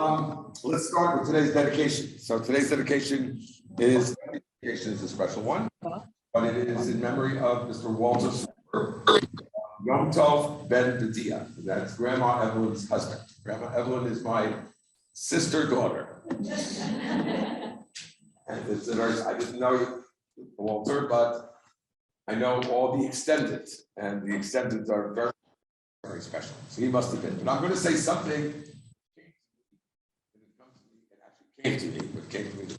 Let's start with today's dedication. So today's dedication is a special one, but it is in memory of Mr. Walter Yom Tov Ben Bedia. That's Grandma Evelyn's husband. Grandma Evelyn is my sister daughter. And it's a very, I didn't know Walter, but I know all the extendeds, and the extendeds are very, very special. So he must have been. But I'm going to say something. It came to me, but came to me this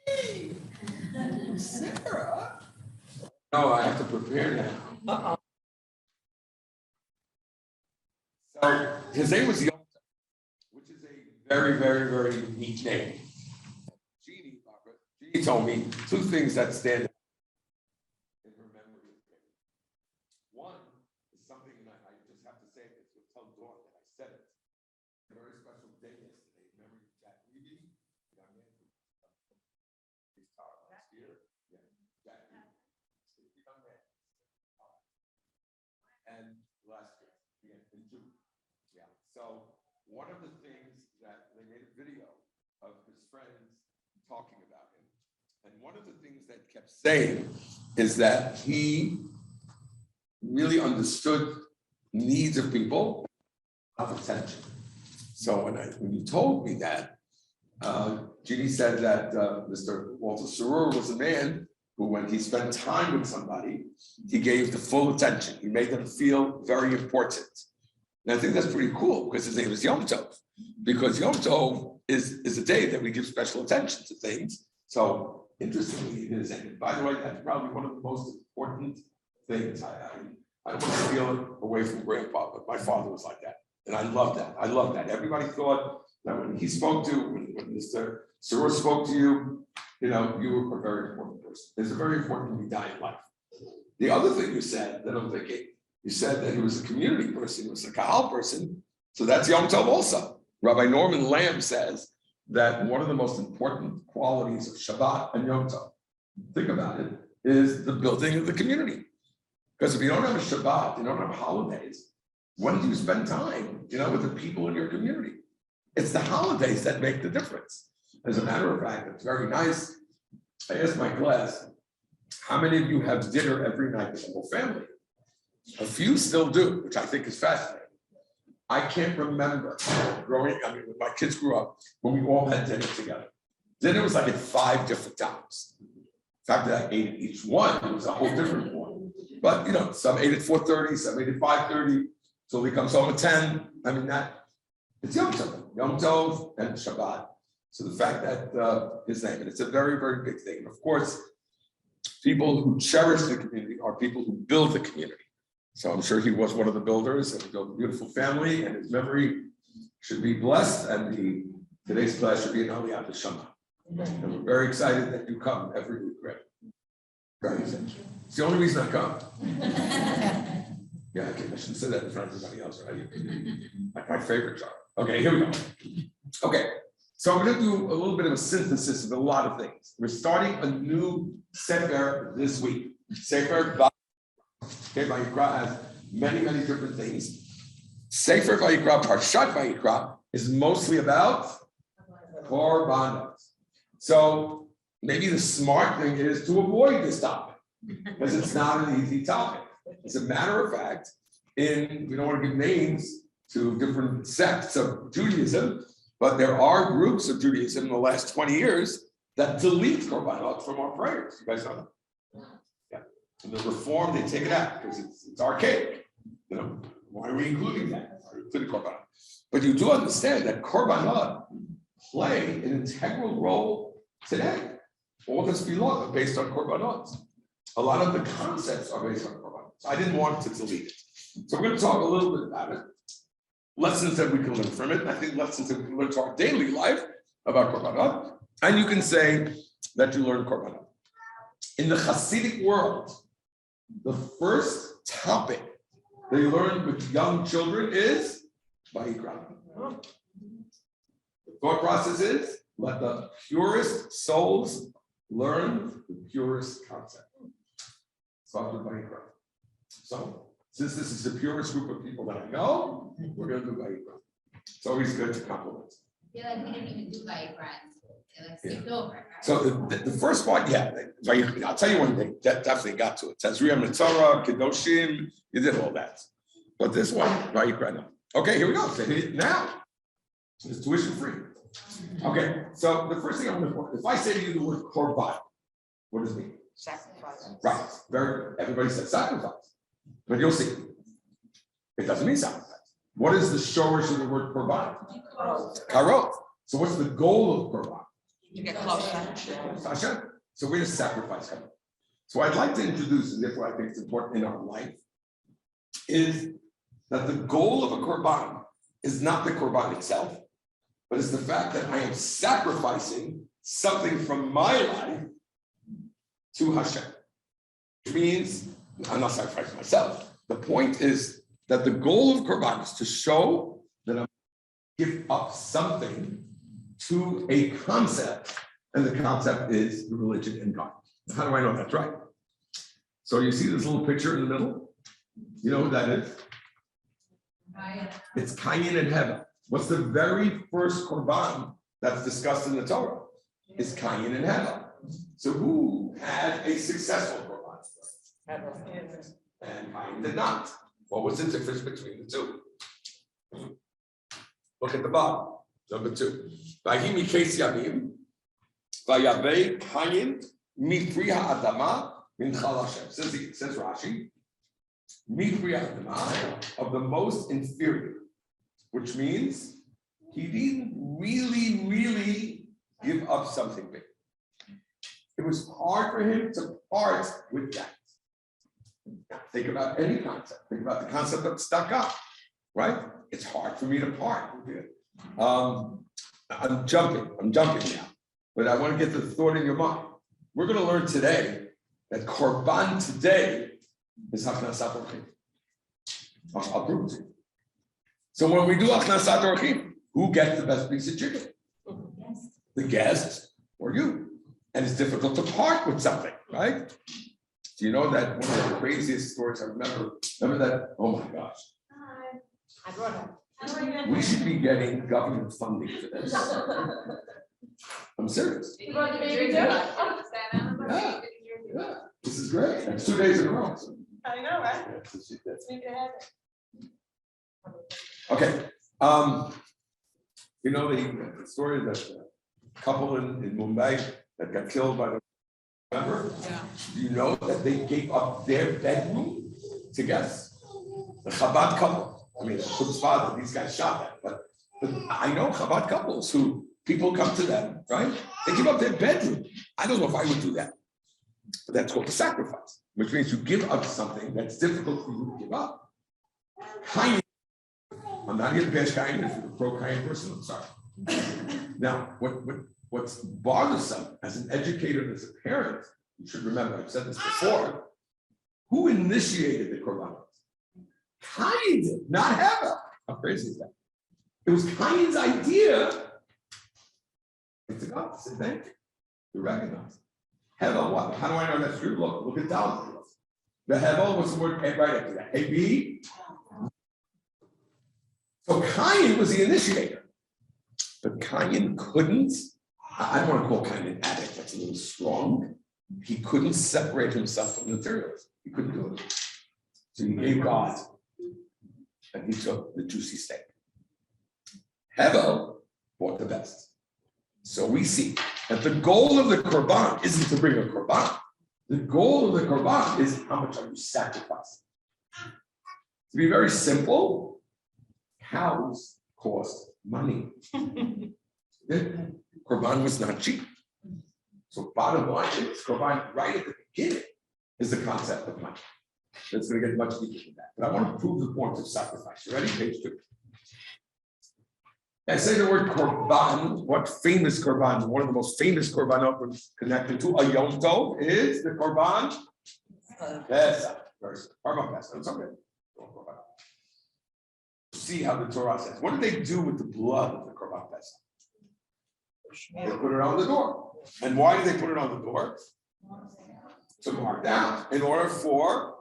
way. Sarah. No, I have to prepare now. So his name was Yom Tov, which is a very, very, very unique name. Jeannie told me two things that stand out in her memory of him. One is something, and I just have to say this, will tell Dawn that I said it. A very special day yesterday, in memory of Jack Rabbi, young man who retired last year. Yeah, Jack Rabbi, young man. And last year, in June. Yeah. So one of the things that they made a video of his friends talking about him, and one of the things that kept saying is that he really understood needs of people, of attention. So when you told me that, Jeannie said that Mr. Walter Sarur was a man who, when he spent time with somebody, he gave the full attention. He made them feel very important. And I think that's pretty cool because his name is Yom Tov. Because Yom Tov is a day that we give special attention to things. So interestingly, it is. And by the way, that's probably one of the most important things. I don't want to steal it away from Grandpa, but my father was like that. And I love that. I love that. Everybody thought that when he spoke to, when Mr. Sarur spoke to you, you know, you were a very important person. It's a very important midday in life. The other thing you said that I'm thinking, you said that he was a community person, he was a kahal person. So that's Yom Tov also. Rabbi Norman Lamb says that one of the most important qualities of Shabbat and Yom Tov, think about it, is the building of the community. Because if you don't have a Shabbat, you don't have holidays, when do you spend time, you know, with the people in your community? It's the holidays that make the difference. As a matter of fact, it's very nice. I asked my class, how many of you have dinner every night with the whole family? A few still do, which I think is fascinating. I can't remember when my kids grew up, when we all had dinner together. Dinner was like at 5 different times. The fact that I ate each one, it was a whole different one. But, you know, some ate at 4:30, some ate at 5:30, so he comes home at 10. I mean, it's Yom Tov and Shabbat. So the fact that his name, and it's a very, very big thing. And of course, people who cherish the community are people who build the community. So I'm sure he was one of the builders, and he built a beautiful family, and his memory should be blessed, and today's class should be an Aliyah Shama. And we're very excited that you come every week, right? It's the only reason I come. Yeah, I shouldn't say that in front of everybody else, right? Like my favorite job. Okay, here we go. Okay, so I'm going to do a little bit of a synthesis of a lot of things. We're starting a new Sefer this week. Sefer Vayikra has many, many different things. Sefer Vayikra, Parshat Vayikra, is mostly about korbanot. So maybe the smart thing is to avoid this topic because it's not an easy topic. As a matter of fact, we don't want to give names to different sects of Judaism, but there are groups of Judaism in the last 20 years that delete korbanot from our prayers. You guys know that? Yeah. In the Reform, they take it out because it's archaic. You know, why are we including that? Including korbanot. But you do understand that korbanot play an integral role today. All the tefillot are based on korbanot. A lot of the concepts are based on korbanot. So I didn't want to delete it. So we're going to talk a little bit about it. Lessons that we can learn from it. I think lessons that we can learn to our daily life about korbanot. And you can say that you learn korbanot. In the Hasidic world, the first topic they learn with young children is Vayikra. The thought process is, let the purest souls learn the purest concept. Start with Vayikra. So since this is the purest group of people that I know, we're going to do Vayikra. It's always good to compliment. I feel like we didn't even do Vayikra. They like skipped over. Right? So the first part, yeah, I'll tell you one thing, that definitely got to it. Tazria Mitzvah, Kedoshim, you did all that. But this one, Vayikra, no. Okay, here we go. So now, it's tuition free. Okay, so the first thing I'm going to point, if I say to you the word korban, what does it mean? Sacrifice. Right, very good. Everybody says sacrifice. But you'll see, it doesn't mean sacrifice. What is the shorish of the word korban? Karot. So what's the goal of korban? You get closer. So where does sacrifice come? So I'd like to introduce, and therefore I think it's important in our life, is that the goal of a korban is not the korban itself, but it's the fact that I am sacrificing something from my life to Hashem. Which means I'm not sacrificing myself. The point is that the goal of korban is to show that I'm give up something to a concept, and the concept is the religion and God. How do I know that's right? So you see this little picture in the middle? You know what that is? It's Cain and Hevel. What's the very first korban that's discussed in the Torah? Is Cain and Hevel. So who had a successful korban? And Cain did not. What was the difference between the two? Look at the bottom. Number 2. Vayimi kes yamim, vayavei Cain mifri ha'adama minchal Hashem. Says Rashi, mifri ha'adama, of the most inferior, which means he didn't really give up something big. It was hard for him to part with that. Think about any concept. Think about the concept of stuck up, right? It's hard for me to part with it. I'm jumping now, but I want to get the thought in your mind. We're going to learn today that korban today is Achnasat Orchim. I'll prove it to you. So when we do Achnasat Orchim, who gets the best piece of chicken? The guest or you. And it's difficult to part with something, right? Do you know that one of the craziest stories I remember that? Oh my gosh. I brought it. We should be getting government funding for this. I'm serious. Yeah. This is great. That's 2 days in a row. I know, right? Yeah, Let's make it happen. okay. You know the story of that couple in Mumbai that got killed by the. Remember? Yeah. Do you know that they gave up their bedroom to guests? The Chabad couple. I mean, Chub's father, these guys shot them, but I know Chabad couples who people come to them, right? They give up their bedroom. I don't know if I would do that, but that's called a sacrifice, which means you give up something that's difficult for you to give up. Kain, I'm not here to bash Kain. If you're a pro-Kain person, I'm sorry. Now, what's bothersome as an educator and as a parent, you should remember, I've said this before, who initiated the korban? Cain did, not Hevel. How crazy is that? It was Cain's idea. It's God to say thank you. You recognize. Hevel, what? How do I know that's true? Look at Dallas. The Hevel, what's the word right after that? A-B. So Cain was the initiator. But Cain couldn't, I don't want to call Cain an addict, that's a little strong. He couldn't separate himself from the materials. He couldn't do it. So he gave God. And he took the juicy steak. Hevel bought the best. So we see that the goal of the korban isn't to bring a korban. The goal of the korban is how much are you sacrificing. To be very simple, cows cost money. Korban was not cheap. So bottom line is korban right at the beginning is the concept of money. It's going to get much deeper than that. But I want to prove the point of sacrifice. You ready? Page 2. I say the word korban. What famous korban? One of the most famous korbanot connected to a Yom Tov is the korban Besser. Korban Besser. It's okay. See how the Torah says. What did they do with the blood of the korban Besser? They put it on the door. And why did they put it on the door? To mark down. In order for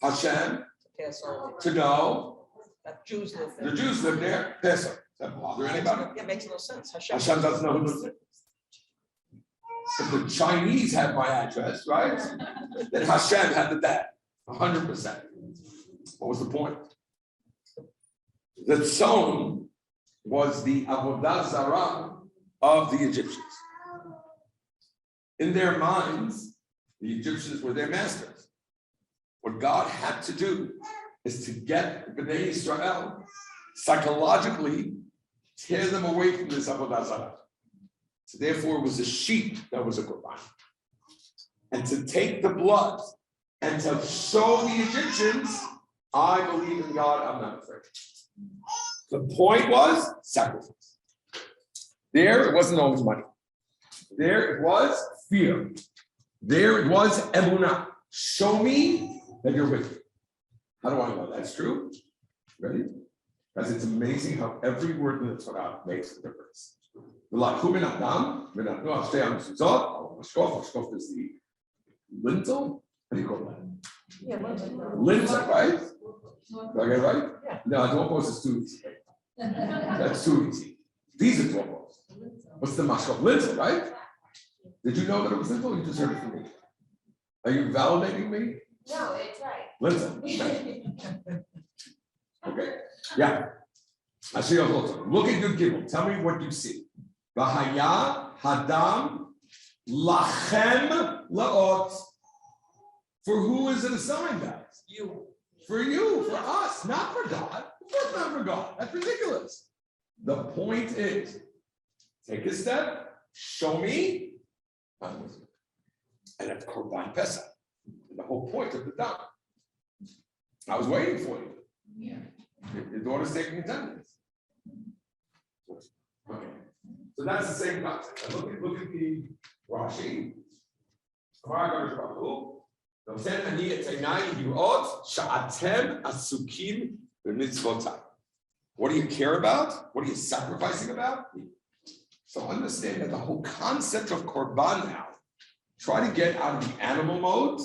Hashem, Passover. to know That Jews live the there. Jews live there. Besser. Does that bother anybody? Yeah, makes no sense. Hashem doesn't know who lives there. If the Chinese had my address, right? Then Hashem had the dad, 100%. What was the point? The tzon was the avodah zarah of the Egyptians. In their minds, the Egyptians were their masters. What God had to do is to get Bnei Israel psychologically tear them away from this avodah zarah. So therefore, it was a sheep that was a korban, and to take the blood and to show the Egyptians, I believe in God. I'm not afraid. The point was sacrifice. There, it wasn't always money. There, it was fear. There, it was emunah. Show me that you're with me. How do I know that's true? Ready? Because it's amazing how every word in the Torah makes a difference. Mashkof is the lintel. How do you call that? Yeah, Lintel, right? Do I get it right? Yeah. No, doorpost is too easy. That's too easy. These are doorposts. What's the mashkof? Lintel, right? Did you know that it was lintel? You just heard it from me. Are you validating me? No, it's right. Lintel. Okay. Yeah. I see your photo. Look at your gimel. Tell me what you see. V'haya hadam lachem laot. For who is it assigned, guys? You. For you, for us, not for God. Of course not for God. That's ridiculous. The point is, take a step, show me, I'm with you. And that's Korban Pesach. The whole point of the dam. I was waiting for you. Yeah. Your daughter's taking attendance. Okay. So that's the same concept. Now look at the Rashi. What do you care about? What are you sacrificing about? So understand that the whole concept of Korban now, try to get out of the animal mode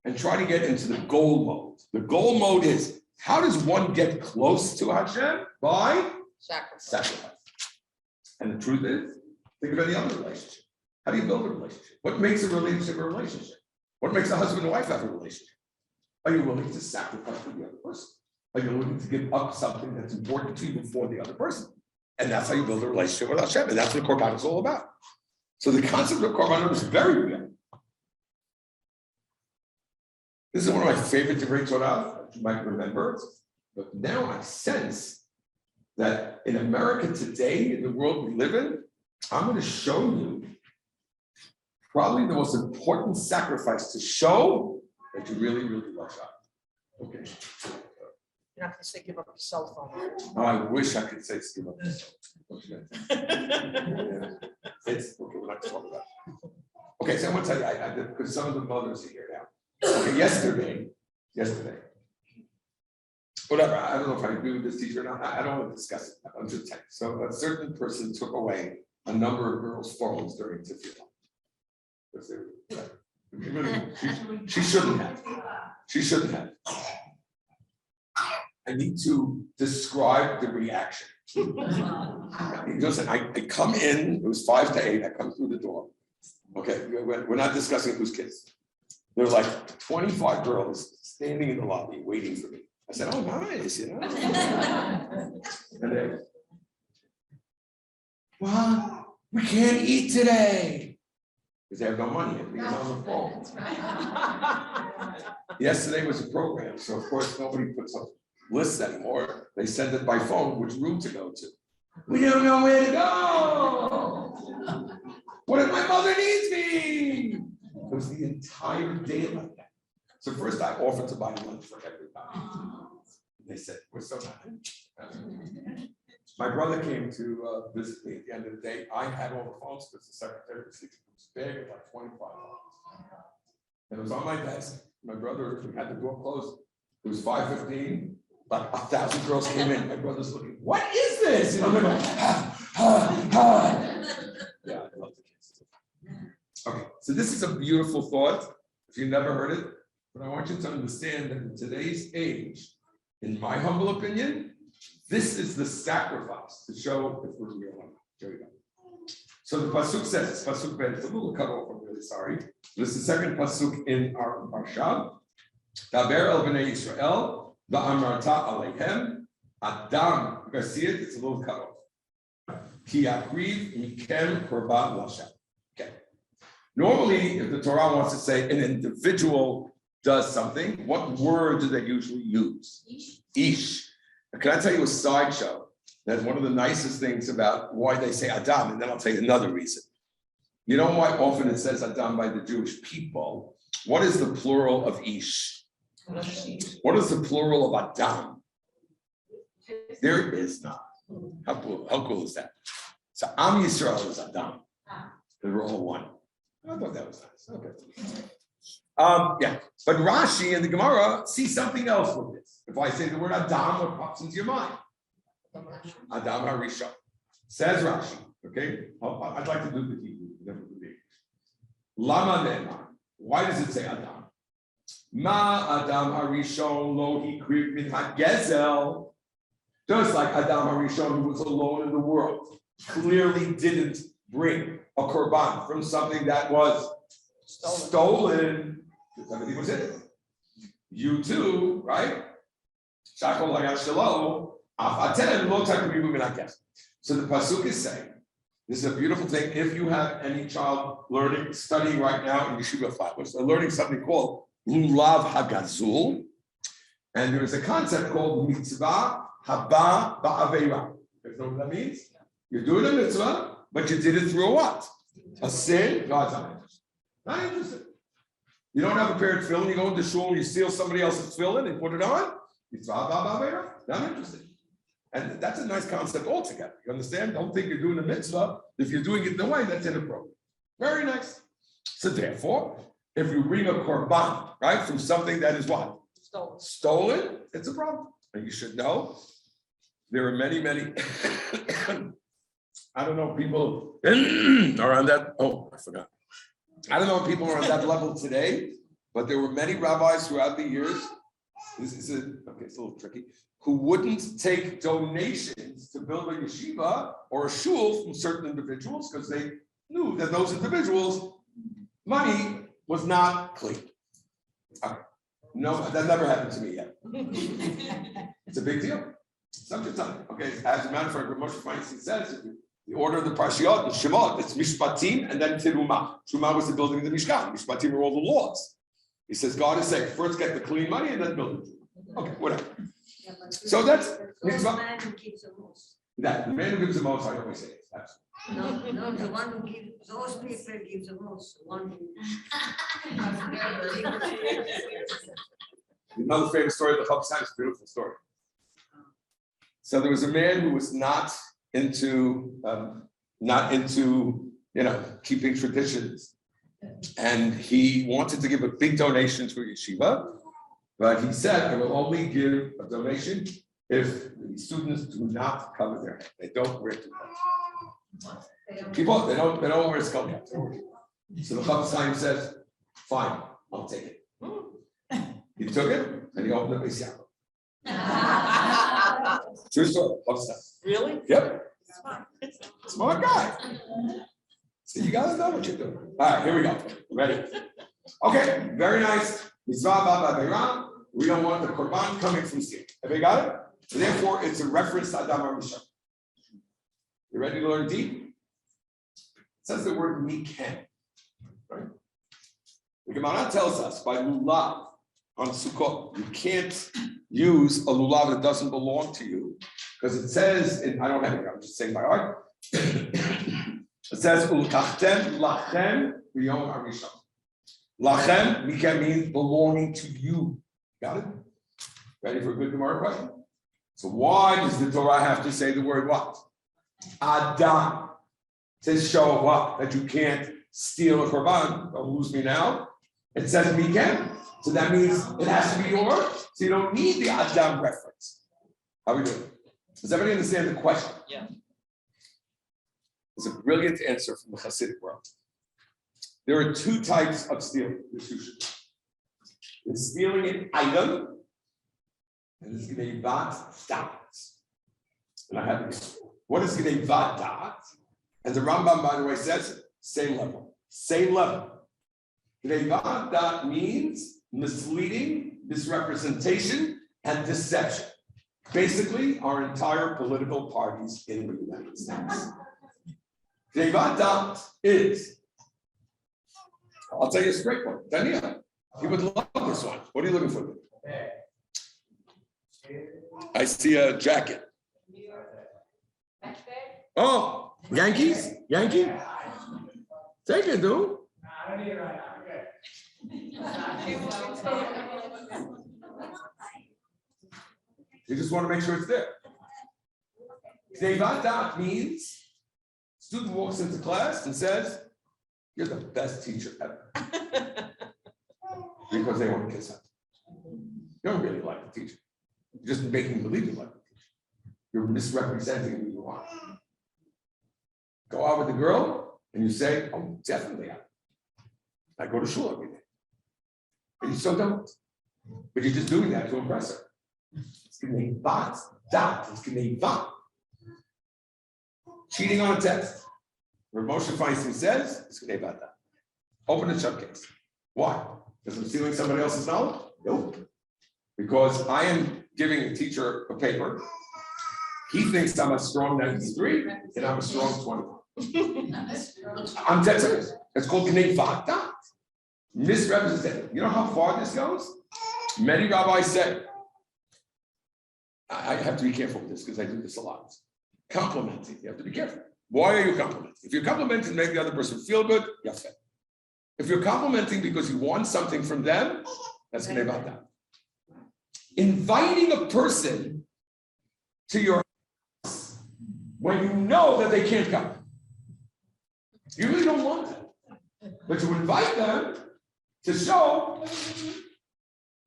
and try to get into the goal mode. The goal mode is, how does one get close to Hashem? By sacrifice. And the truth is, think of any other relationship. How do you build a relationship? What makes a relationship a relationship? What makes a husband and wife have a relationship? Are you willing to sacrifice for the other person? Are you willing to give up something that's important to you for the other person? And that's how you build a relationship with Hashem. And that's what Korban is all about. So the concept of Korban is very real. This is one of my favorite debates Torah, you might remember. But now I sense that in America today, in the world we live in, I'm going to show you probably the most important sacrifice to show that you really, really love God. Okay. You're not going to say give up your cell phone. Oh, I wish I could say give up. Okay. Yeah. It's okay. We're not talking about it. Okay, so I want to tell you, I did, because some of the mothers are here now. Okay, yesterday, whatever. I don't know if I agree with this teacher or not. I don't want to discuss it. I'm just telling you. So a certain person took away a number of girls' phones during Tefillah. She shouldn't have. She shouldn't have. I need to describe the reaction. Listen, I come in, it was 5 to 8, I come through the door. Okay, we're not discussing whose kids. There were like 25 girls standing in the lobby waiting for me. I said, oh, nice, you know. And they, well, we can't eat today. Because they have no money yet, because on the phone. Yesterday was a program, so of course nobody puts up lists anymore. They send it by phone, which room to go to. We don't know where to go. What if my mother needs me? It was the entire day like that. So first I offered to buy lunch for everybody. They said, we're so happy. My brother came to visit me at the end of the day. I had all the phones because the secretary was sleeping. It was big, it was like 25 phones. And it was on my desk. My brother had the door closed. It was 5:15. Like 1,000 girls came in. My brother's looking, what is this? You know, they're like, Yeah, I love the kids. Okay, so this is a beautiful thought. If you never heard it, But I want you to understand that in today's age, in my humble opinion, this is the sacrifice to show if we're real or not. Here we go. So the pasuk says, it's pasuk ben. It's a little cut off. I'm really sorry. This is the second pasuk in our parsha. Daber el bnei Yisrael va'amarta aleihem Adam. You guys see it? It's a little cut off. Ki akriv mikem korban l'Hashem. Okay. Normally, if the Torah wants to say an individual does something, what word do they usually use? Ish. Can I tell you a sideshow? That's one of the nicest things about why they say Adam, and then I'll tell you another reason. You know why often it says Adam by the Jewish people? What is the plural of Ish? What is the plural of Adam? There is not. How cool is that? So Am Yisrael is Adam. They're all one. I thought that was nice. Okay. Yeah, but Rashi and the Gemara see something else with this. If I say the word Adam, what pops into your mind? Adam Harishon. Says Rashi. Okay, I'd like to do the Hebrew. Never do the English. Lama Ne'man. Why does it say Adam? Ma Adam Harishon lo hikriv min hagezel. Just like Adam Harishon, who was alone in the world, clearly didn't bring a korban from something that was stolen. Everything was in it. You too, right? Shakol hayashalo, afaten lo takrivu min hagezel. So the pasuk is saying, this is a beautiful thing. If you have any child studying right now in yeshiva faculty, they're learning something called lulav hagazul, and there is a concept called mitzvah haba ba'aveira. You know what that means? You're doing a mitzvah, but you did it through a what? A sin. God's not interested. Not interested. You don't have a pair of tefillin. You go into shul and you steal somebody else's tefillin and put it on. Mitzvah haba ba'aveira. Not interested. And that's a nice concept altogether. You understand? Don't think you're doing a mitzvah. If you're doing it in a way that's inappropriate. Very nice. So therefore, if you bring a korban, right, from something that is what? Stolen, it's a problem. And you should know, there are many, I don't know, people are on that, I forgot. I don't know if people are on that level today, but there were many rabbis throughout the years, it's a little tricky, who wouldn't take donations to build a yeshiva or a shul from certain individuals because they knew that those individuals' money was not clean. No, that never happened to me yet. It's a big deal. Subject time. Okay, as a matter of fact, Moshe Feinstein says, the order of the Parashiot, the Shemot, it's Mishpatim and then Terumah. Terumah was the building of the Mishkan. Mishpatim are all the laws. He says God is saying, first get the clean money and then build it. Okay, whatever. Yeah, So that's the man who gives the most. that. The man who gives the most, I always say it. Absolutely. No, the one who gives, those people gives the most, the one who. Another famous story of the Chofetz Chaim, beautiful story. So there was a man who was not into keeping traditions, and he wanted to give a big donation to a yeshiva, but he said, "I will only give a donation if the students do not cover their head. They don't wear too much. People, they don't wear skull caps. So the Chofetz Chaim says, "Fine, I'll take it." He took it and he opened up his yard. True story. Chofetz Chaim. Really? Yep. Smart guy. So you gotta know what you're doing. All right, here we go. Ready? Okay, very nice. Mitzvah ba ba'aveira. We don't want the korban coming from sin. Have you got it? So therefore, it's a reference to Adam HaRishon. You ready to learn deep? It says the word mikem. Right? The Gemara tells us by lulav on Sukkot, you can't use a lulav that doesn't belong to you. Because it says, I don't have it here, I'm just saying by heart. It says, Ulkachtem lachem b'yom harishon. Lachem, mikem means belonging to you. Got it? Ready for a good Gemara question? So why does the Torah have to say the word what? Adam. To show what? That you can't steal a korban. Don't lose me now. It says mikem. So that means it has to be yours. So you don't need the Adam reference. How are we doing? Does everybody understand the question? Yeah. It's a brilliant answer from the Hasidic world. There are two types of stealing. is stealing an item, and it's Gneivat Dat. And I have this. What is Gneivat Dat? And the Rambam, by the way, says same level. Same level. Gneivat Dat means misleading, misrepresentation, and deception. Basically, our entire political parties in the United States. Gneivat Dat is, I'll tell you a straight one. Daniel, you would love this one. What are you looking for? I see a jacket. Oh, Yankees? Yankee? Take it, dude. You just want to make sure it's there. Gneivat Dat means student walks into class and says, "You're the best teacher ever." Because they want to kiss her. You don't really like the teacher. You're just making believe you like the teacher. You're misrepresenting who you are. Go out with the girl and you say, "Oh, definitely out. I go to shul every day." And you still don't. But you're just doing that to impress her. It's Gneivat Dat. It's Gneivat. Cheating on a test. Where Moshe Feinstein says, it's Gneivat Dat. Open the showcase. Why? Because I'm stealing somebody else's knowledge? Nope. Because I am giving a teacher a paper. He thinks I'm a strong 93 and I'm a strong 20. I'm dead serious. It's called Gneivat Dat. Misrepresented. You know how far this goes? Many rabbis say, I have to be careful with this because I do this a lot. Complimenting, you have to be careful. Why are you complimenting? If you're complimenting to make the other person feel good, yes. If you're complimenting because you want something from them, that's Gneivat Dat. Inviting a person to your house when you know that they can't come. You really don't want that. But you invite them to show.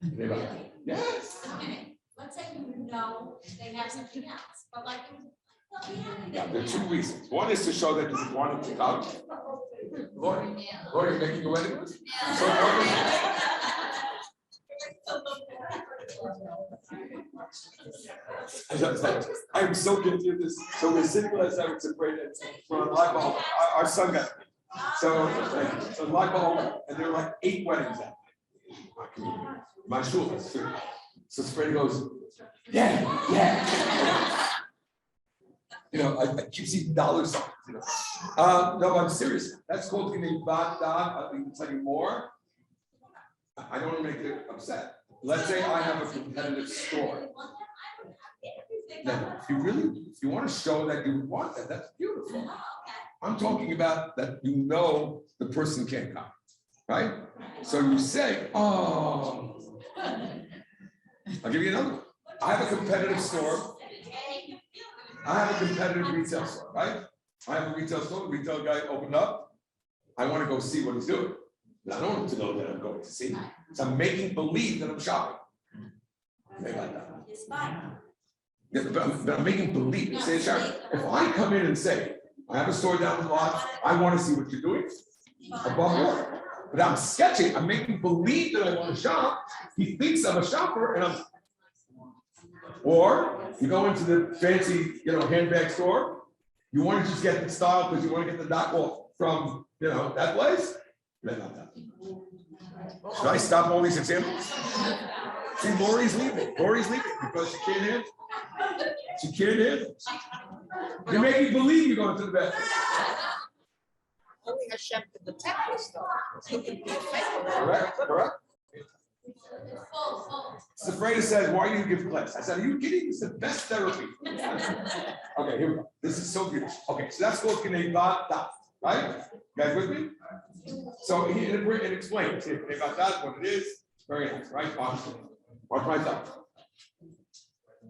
Really? Yes. Okay, let's say you know they have something else, but like, well, Yeah, there are two reasons. One is to show that you wanted to come. Lord, you're making a wedding? I'm so guilty of this. So we're sitting last night, it's a great, we're on live bulb. Our son got, so live bulb, and there were like 8 weddings that night. My shul is 3. So Freddie goes, yeah. You know, I keep seeing dollar signs, you know. No, I'm serious. That's called Gneivat Dat. I can tell you more. I don't want to make it upset. Let's say I have a competitive store. Now, if you want to show that you want that, that's beautiful. I'm talking about that you know the person can't come, right? So you say, oh, I'll give you another one. I have a competitive store. I have a competitive retail store, right? I have a retail store, the retail guy opened up. I want to go see what he's doing. But I don't want him to know that I'm going to see. So I'm making believe that I'm shopping. Maybe like that. Yeah, but I'm making believe. Say, if I come in and say, I have a store down the block, I want to see what you're doing, above board. But I'm sketching, I'm making believe that I want to shop. He thinks I'm a shopper, and I'm. Or you go into the fancy, handbag store. You want to just get the style because you want to get the knockoff from, that place. Should I stop all these examples? See, Lori's leaving. Lori's leaving because she can't handle. She can't handle. You're making believe you're going to the bathroom. Only Hashem can detect this stuff. You can be a fake. Correct. So Freda says, why do you give class? I said, are you kidding? It's the best therapy. Okay, here we go. This is so beautiful. Okay, so that's called Gneivat Dat, right? You guys with me? So it explains Gneivat Dat, what it is. Very nice, right? Watch my thumb.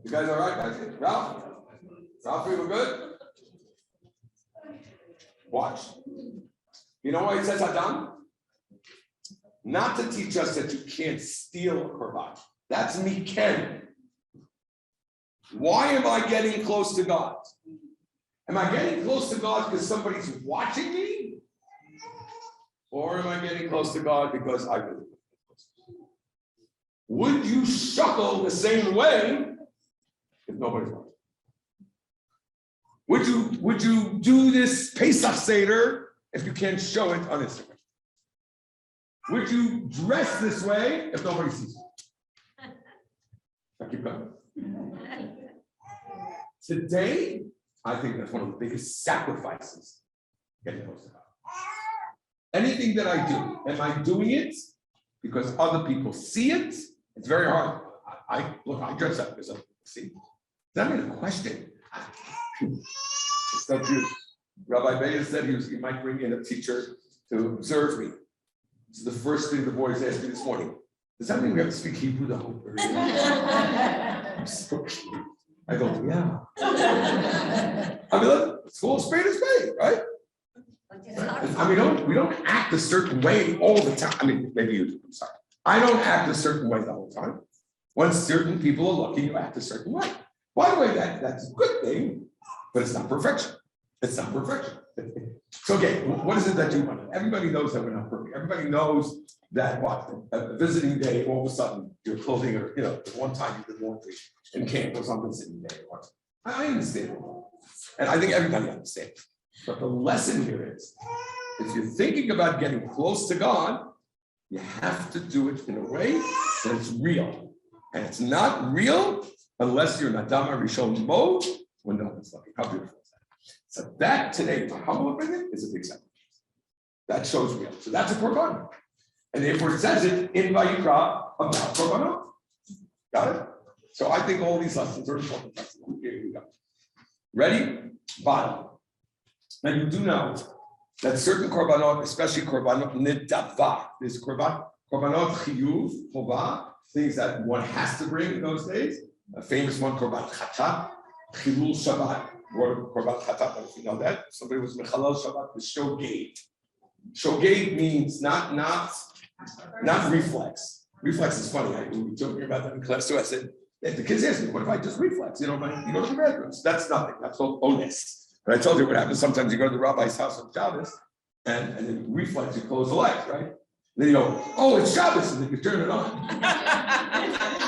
You guys all right, guys? Ralph, we were good? Watch. You know why it says Adam? Not to teach us that you can't steal a korban. That's me, Ken. Why am I getting close to God? Am I getting close to God because somebody's watching me? Or am I getting close to God because I believe? Would you shuckle the same way if nobody's watching? Would you do this Pesach Seder if you can't show it on Instagram? Would you dress this way if nobody sees you? I keep going. Today, I think that's one of the biggest sacrifices getting close to God. Anything that I do, am I doing it because other people see it? It's very hard. I dress up because I see. That made a question. It's so true. Rabbi Besser said he might bring in a teacher to observe me. This is the first thing the boys asked me this morning. Does that mean we have to speak Hebrew the whole period? I go, yeah. I mean, look, it's called spade is spade, right? I mean, we don't act a certain way all the time. I mean, maybe you do, I'm sorry. I don't act a certain way the whole time. When certain people are looking, you act a certain way. By the way, that's a good thing, but it's not perfection. It's not perfection. So again, what is it that you want? Everybody knows that we're not perfect. Everybody knows that what a visiting day, all of a sudden your clothing, or one time you did laundry in camp was on visiting day. I understand, and I think everybody understands. But the lesson here is, if you're thinking about getting close to God, you have to do it in a way that it's real, and it's not real unless you're in Adama Rishon mode when no one's looking. How beautiful. So that today, my humble opinion, is a big sacrifice. That shows real. So that's a korban. And therefore it says it in Vayikra about korbanot. Got it? So I think all these lessons are important lessons. Here we go. Ready? Bottom. Now you do know that certain korbanot, especially korbanot nidava, there's korbanot chiyuv, chova, things that one has to bring in those days. A famous one, korban chatat, chilul Shabbat. Or korban chatat, if you know that. Somebody was mechalal Shabbat with shogate. Shogate means not reflex. Reflex is funny. We were joking about that in class too. I said, the kids asked me, what if I just reflex? You go to the bathroom. That's nothing. That's called onus. But I told you what happens. Sometimes you go to the rabbi's house on Shabbos, and then reflex, you close the lights, right? And then you go, oh, it's Shabbos, and then you turn it on.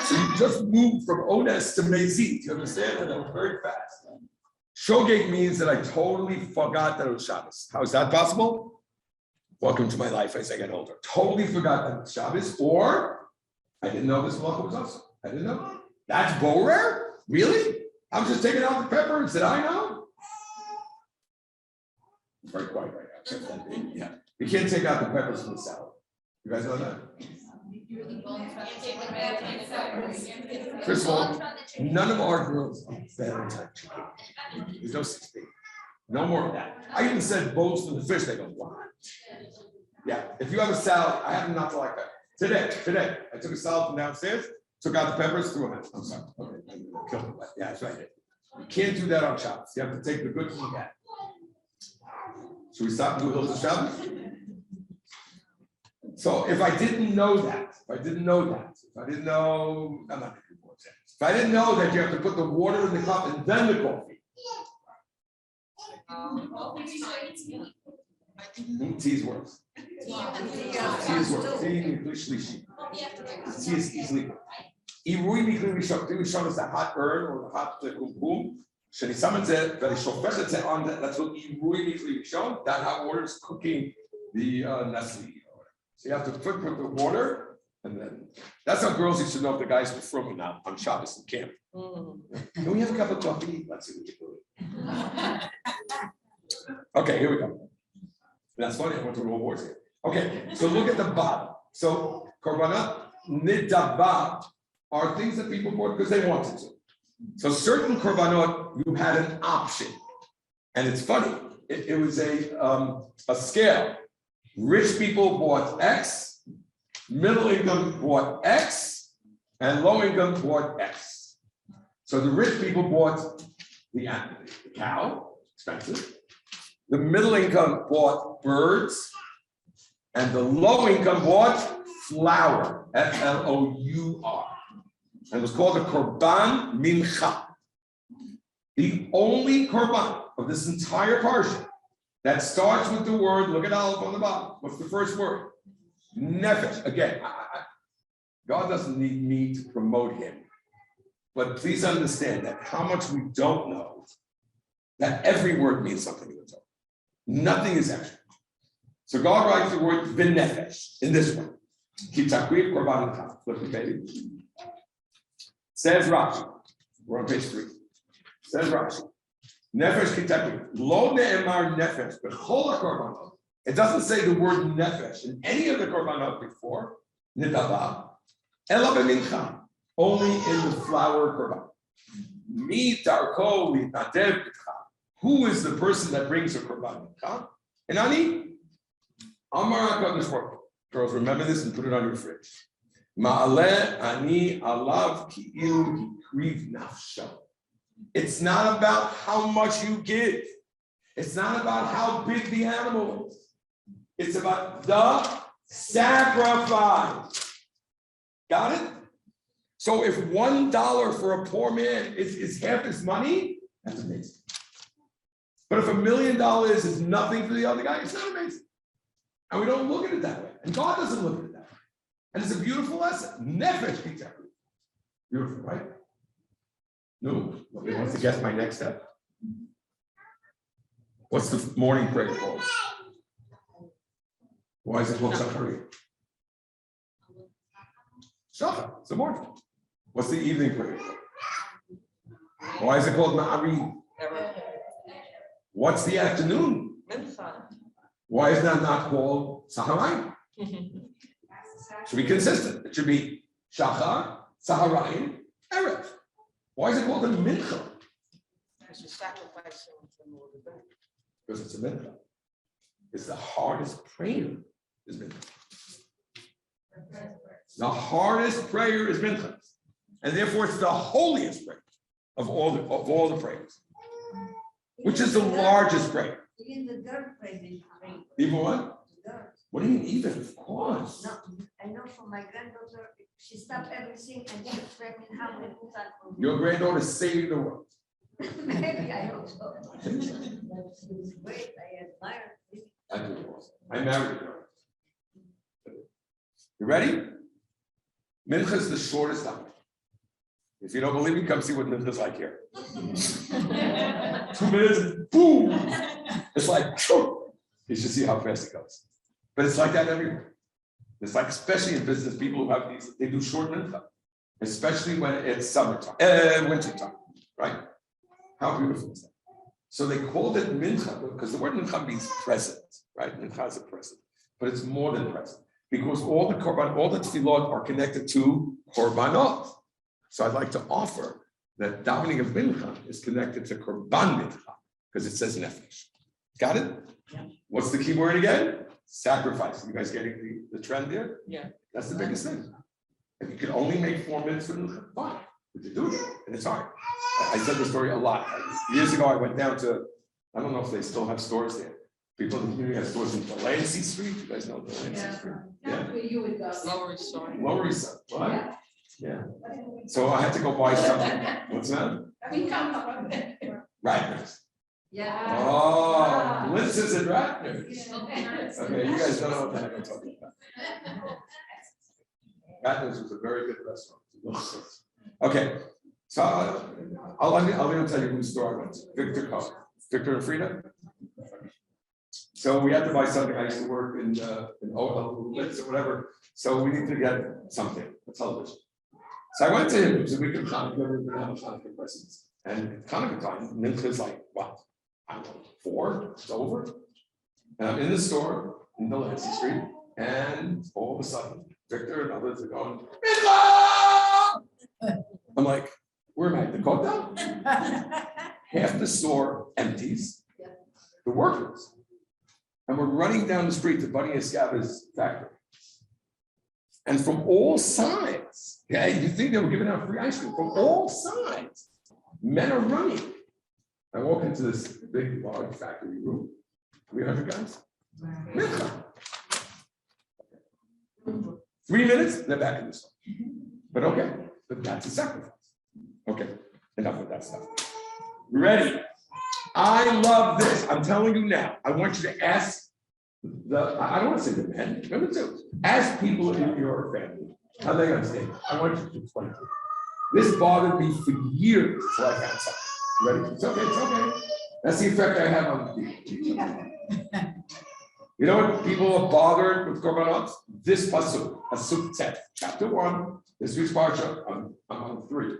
So you just moved from onus to mezit. You understand? And that was very fast. Shogate means that I totally forgot that it was Shabbos. How is that possible? Welcome to my life as I get older. Totally forgot that it's Shabbos, or I didn't know this malacha was awesome. I didn't know. That's borer? Really? I'm just taking out the pepper and said, I know. Very quiet right now. Yeah. You can't take out the peppers from the salad. You guys know that? First of all, none of our girls are Valentine chicken. There's no such thing. No more of that. I even said bones from the fish. They go, what? Yeah. If you have a salad, I have not like that. Today, I took a salad from downstairs, took out the peppers, threw them out. I'm sorry. Okay. Killed them. Yeah, that's right. You can't do that on Shabbos. You have to take the good from the bad. Should we stop and do Hills of Shabbos? So if I didn't know that, I'm not making more sense. If I didn't know that you have to put the water in the cup and then the coffee. Tea's worse. Tea is worse. Tea is easily. Irui mikli rishon. Irui rishon is the hot urn or the hot boom. Shani summons it, but shofechet it on that. That's what irui mikli rishon. That hot water is cooking the Naftali. So you have to put the water, and then that's how girls used to know if the guys were from now on Shabbos in camp. Can we have a cup of coffee? Let's see what you're doing. Okay, here we go. That's funny. I went to World Wars here. Okay, so look at the bottom. So korbanot nidava are things that people bought because they wanted to. So certain korbanot, you had an option, and it's funny. It was a scale. Rich people bought X, middle income bought X, and low income bought X. So the rich people bought the cow, expensive. The middle income bought birds, and the low income bought flour, Flour, and it was called a korban mincha. The only korban of this entire parsha that starts with the word, look at Aleph on the bottom. What's the first word? Nefesh. Again, God doesn't need me to promote him. But please understand that how much we don't know, that every word means something in the Torah. Nothing is extra. So God writes the word v'nefesh in this one. Kitakriv korban l'chav. Flip the page. Says Rashi. We're on page 3. Says Rashi. Nefesh kitakriv. Lo ne'emar nefesh b'chol ha'korbanot. It doesn't say the word nefesh in any of the korbanot before. Nidava. Ela b'mincha. Only in the flour korban. Mi tarko l'nadev b'tcha. Who is the person that brings a korban? And Ani? Amar HaKadosh Baruch Hu. Girls, remember this and put it on your fridge. Ma'aleh ani alav ki'ilu hikriv nafsho. It's not about how much you give. It's not about how big the animal is. It's about the sacrifice. Got it? So if $1 for a poor man is half his money, that's amazing. But if $1 million is nothing for the other guy, it's not amazing. And we don't look at it that way. And God doesn't look at it that way. And it's a beautiful lesson. Nefesh exactly. Beautiful, right? No, nobody wants to guess my next step. What's the morning prayer called? Why is it called Shachari? Shachar, it's the morning. What's the evening prayer called? Why is it called Ma'ari? What's the afternoon? Why is that not called Saharayim? Should be consistent. It should be Shachar, Saharayim, Erev. Why is it called a mincha? Because it's a mincha. It's the hardest prayer is mincha. The hardest prayer is mincha. And therefore it's the holiest prayer of all the prayers. Which is the largest prayer? Even the dirt praise. Even what? The dirt. What do you mean even? Of course. No, I know from my granddaughter, she stopped everything and she prayed in how many times. Your granddaughter is saving the world. Maybe I hope so. I think so. Great, I admire it. I do also. I married her. You ready? Mincha is the shortest time. If you don't believe me, come see what mincha is like here. 2 minutes, boom! It's like, phew. You should see how fast it goes. But it's like that everywhere. It's like, especially in business, people who have these, they do short mincha, especially when it's summertime, wintertime, right? How beautiful is that? So they called it mincha because the word mincha means present, right? Mincha is a present, but it's more than present because all the korban, all the tefillot are connected to korbanot. So I'd like to offer that davening of mincha is connected to korban mincha because it says nefesh. Got it? Yeah. What's the key word again? Sacrifice. You guys getting the trend there? Yeah. That's the biggest thing. If you can only make 4 minutes for mincha, fine. But you do it, and it's hard. I said the story a lot. Years ago, I went down to, I don't know if they still have stores there. People in the community have stores in Delancey Street. You guys know Delancey Street? Yeah. Where you would go. Lower East Side. Lower East Side. What? Yeah. So I had to go buy something. What's that? We come from there. Ratner's. Yeah. Oh, Lindsay's and Ratner's. Yeah. Okay, you guys don't know what the heck I'm talking about. Ratner's was a very good restaurant. Okay, so I'll even tell you whose store I went to. Victor and Frida. So we had to buy something. I used to work in Ohio or whatever. So we need to get something, a television. So I went to him. It was a week of Hanukkah. We were going to have Hanukkah presents. And Hanukkah time, mincha is like, what? I don't know, 4, it's over. And I'm in the store in Delancey Street, and all of a sudden, Victor and others are going, mincha! I'm like, where am I? The Kotel? Half the store empties, the workers. And we're running down the street to Bunny Escaba's factory. And from all sides, yeah, you think they were giving out free ice cream, from all sides, men are running. I walk into this big, large factory room, 300 guys. Mincha. 3 minutes, they're back in the store. But okay, but that's a sacrifice. Okay, enough of that stuff. Ready? I love this. I'm telling you now. I want you to ask I don't want to say the men, women too. Ask people in your family How they understand? I want you to explain to me. This bothered me for years until I found something. You ready? It's okay, it's okay. That's the effect I have on people. You know what people are bothered with korbanot? This pasuk Tet, chapter 1, this week's parsha, I'm on 3.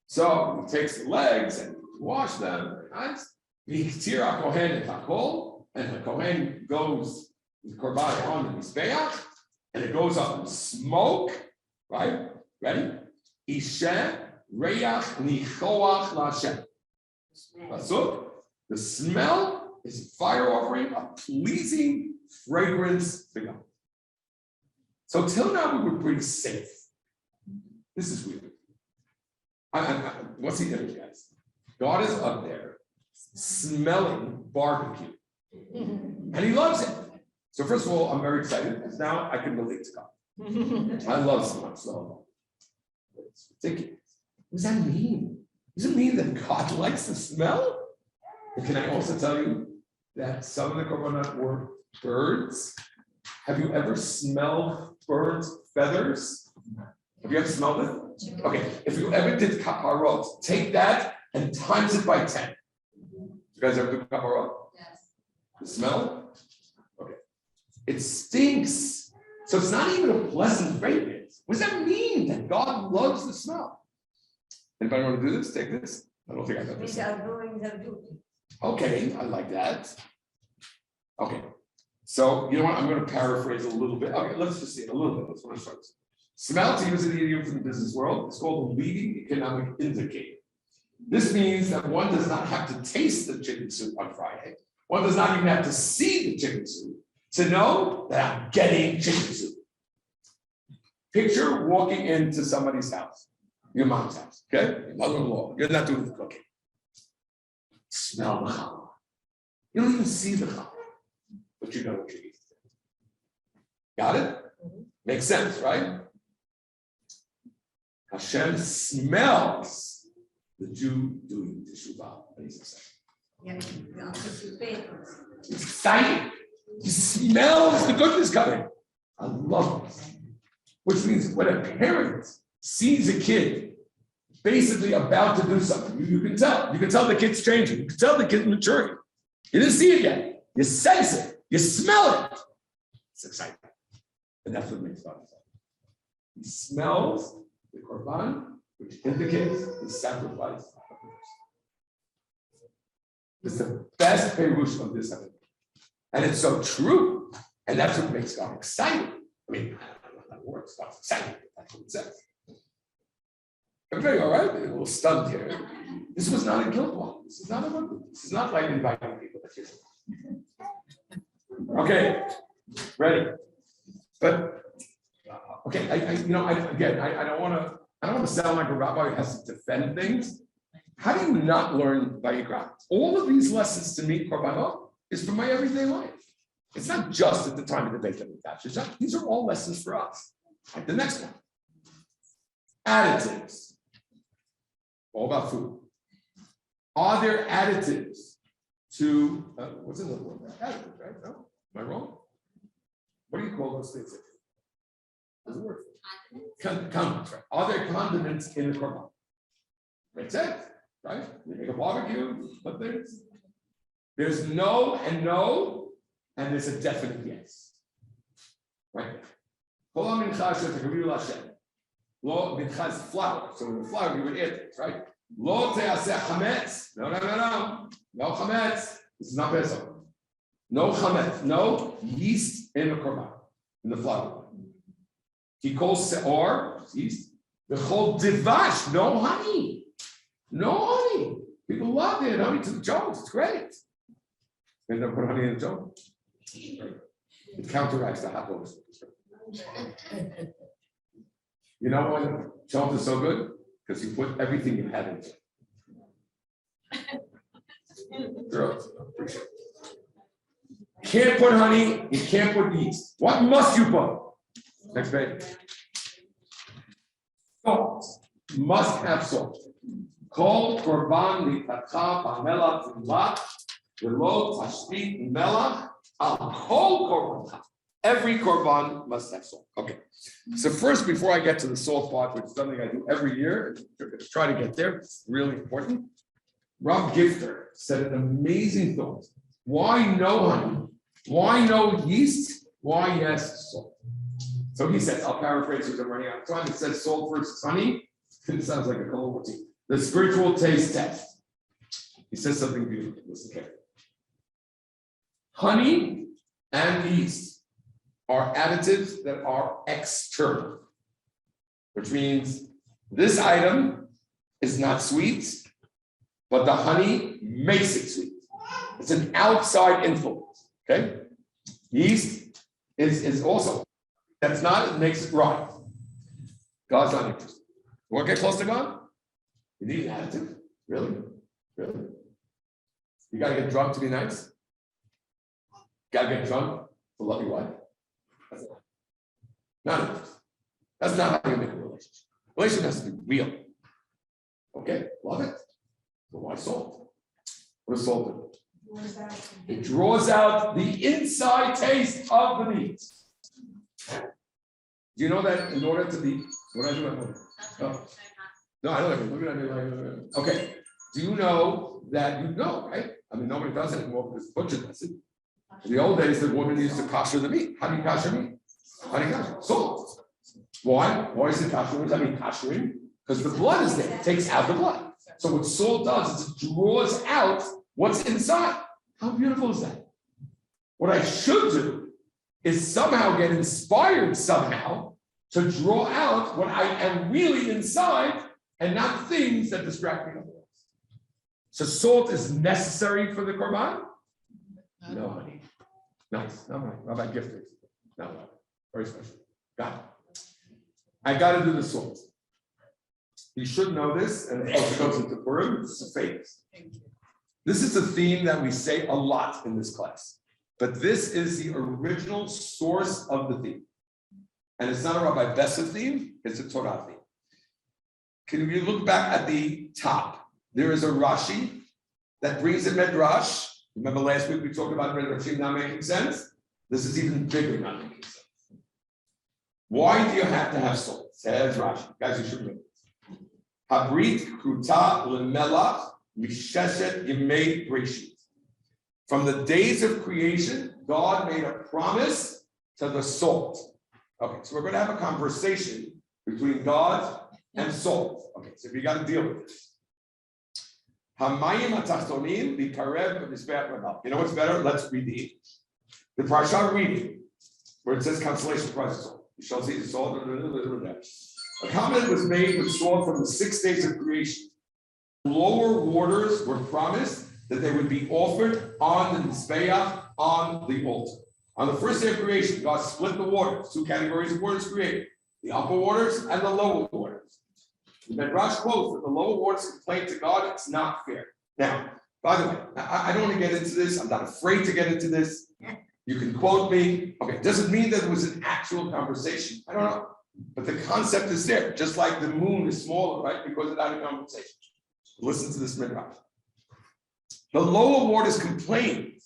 So he takes the legs and wash them, very nice. V'yitzir kohen et hakol, and the kohen goes with korban on the mizbeach, and it goes up in smoke, right? Ready? Ishe reyach nichoach laShem. Pasuk. The smell is fire offering, a pleasing fragrance to God. So till now we were pretty safe. This is weird. What's he doing, guys? God is up there smelling barbecue, and he loves it. So first of all, I'm very excited because now I can relate to God. I love smell. It's ridiculous. What does that mean? Does it mean that God likes the smell? And can I also tell you that some of the korbanot were birds? Have you ever smelled birds' feathers? Have you ever smelled it? Okay, if you ever did kaparot, take that and times it by 10. You guys ever do kaparot? Yes. The smell? Okay. It stinks. So it's not even a pleasant fragrance. What does that mean that God loves the smell? Anybody want to do this? Take this. I don't think I got this. These are doing their duty. Okay, I like that. Okay, so you know what? I'm going to paraphrase a little bit. Okay, let's just see it a little bit. Let's want to start. Smell, to use an idiom from the business world, is called a leading economic indicator. This means that one does not have to taste the chicken soup on Friday. One does not even have to see the chicken soup to know that I'm getting chicken soup. Picture walking into somebody's house, your mom's house, okay? Your mother-in-law. You're not doing the cooking. Smell the challah. You don't even see the challah, but you know what you're eating. Got it? Makes sense, right? Hashem smells the Jew doing teshuvah, and he's excited. Yeah, we anticipate. He's excited. He smells the goodness coming. I love this. Which means when a parent sees a kid basically about to do something, you can tell. You can tell the kid's changing. You can tell the kid's maturing. You didn't see it yet. You sense it. You smell it. It's exciting. And that's what makes God excited. He smells the korban, which indicates the sacrifice of the person. It's the best perush of this ever. And it's so true. And that's what makes God excited. I mean, I don't know how that works. God's excited. That's what it says. Everybody all right? A little stunned here. This was not a guilt one. This is not a one. This is not like inviting people to kiss. Okay, ready. But okay, I don't want to sound like a rabbi who has to defend things. How do you not learn Vayikra? All of these lessons to me, korbanot, is from my everyday life. It's not just at the time of the Beit HaMikdash. These are all lessons for us. Like the next one. Additives. All about food. Are there additives to, what's in the word? Additives, right? No? Am I wrong? What do you call those things? There's a word for it. Condiments, right? Are there condiments in the korban? Makes sense, right? You make a barbecue, but there's no, and there's a definite yes. Right? Kol mincha she'takavilu l'Hashem. Lo mincha is flour, so in the flour you would add things, right? Lo te'aseh chametz. No. No chametz. This is not Besser. No chametz. No yeast in the korban, in the flour. He calls seor, yeast. The whole divash, no honey. No honey. People love it. Honey to the Jones. It's great. They never put honey in the Jones. It counteracts the hot dogs. You know why Jones is so good? Because you put everything you had into it. Girls, appreciate it. You can't put honey, you can't put yeast. What must you put? Next page. Salt. Must have salt. Kol korban litatcha b'melach v'lat v'lo tashpit melach al kol korbancha. Every korban must have salt. Okay. So first, before I get to the salt part, which is something I do every year, try to get there. It's really important. Rob Gifter said an amazing thought. Why no honey? Why no yeast? Why yes salt? So he said, I'll paraphrase because I'm running out of time. It says salt versus honey. It sounds like a colloquial tea. The spiritual taste test. He says something beautiful. Listen carefully. Honey and yeast are additives that are external, which means this item is not sweet, but the honey makes it sweet. It's an outside influence, okay? Yeast is also, that's not, it makes it right. God's not interested. You want to get close to God? You need an additive? Really? Really? You got to get drunk to be nice? Got to get drunk to love your wife? That's not interesting. That's not how you make a relationship. Relationship has to be real. Okay, love it. But why salt? What does salt do? It draws out the inside taste of the meat. Do you know that in order to be, what I do at home? Oh. No, I don't ever look at me like, okay. Do you know that you know, right? I mean, nobody does it anymore because the butcher does it. In the old days, the woman used to kosher the meat. How do you kosher meat? How do you kosher? Salt. Why? Why is it kosher? What does that mean, koshering? Because the blood is there. It takes out the blood. So what salt does is it draws out what's inside. How beautiful is that? What I should do is somehow get inspired somehow to draw out what I am really inside and not things that distract me otherwise. So salt is necessary for the korban? No money. Nice. No money. Rabbi Gifter. No money. Very special. Got it. I got to do the salt. You should know this, and of course it goes into Purim. This is famous. This is a theme that we say a lot in this class, but this is the original source of the theme. And it's not a Rabbi Besser theme, it's a Torah theme. Can you look back at the top? There is a Rashi that brings a Medrash. Remember last week we talked about Medrashim not making sense? This is even bigger not making sense. Why do you have to have salt? Says Rashi. Guys, you should know this. Habrit kruta lemelach misheshet yemei breshit. From the days of creation, God made a promise to the salt. Okay, so we're going to have a conversation between God and salt. Okay, so we got to deal with this. Hamayim atachtonim bikarev b'mizbeach rabal. You know what's better? Let's read the English. The parsha reading, where it says consolation prize of salt. You shall see the salt. A covenant was made with salt from the 6 days of creation. Lower waters were promised that they would be offered on the mizbeach, on the altar. On the first day of creation, God split the waters. 2 categories of waters created: the upper waters and the lower waters. The Medrash quotes that the lower waters complain to God, it's not fair. Now, by the way, I don't want to get into this. I'm not afraid to get into this. You can quote me. Okay, doesn't mean that it was an actual conversation. I don't know. But the concept is there, just like the moon is smaller, right? Because of that conversation. Listen to this Medrash. The lower waters complain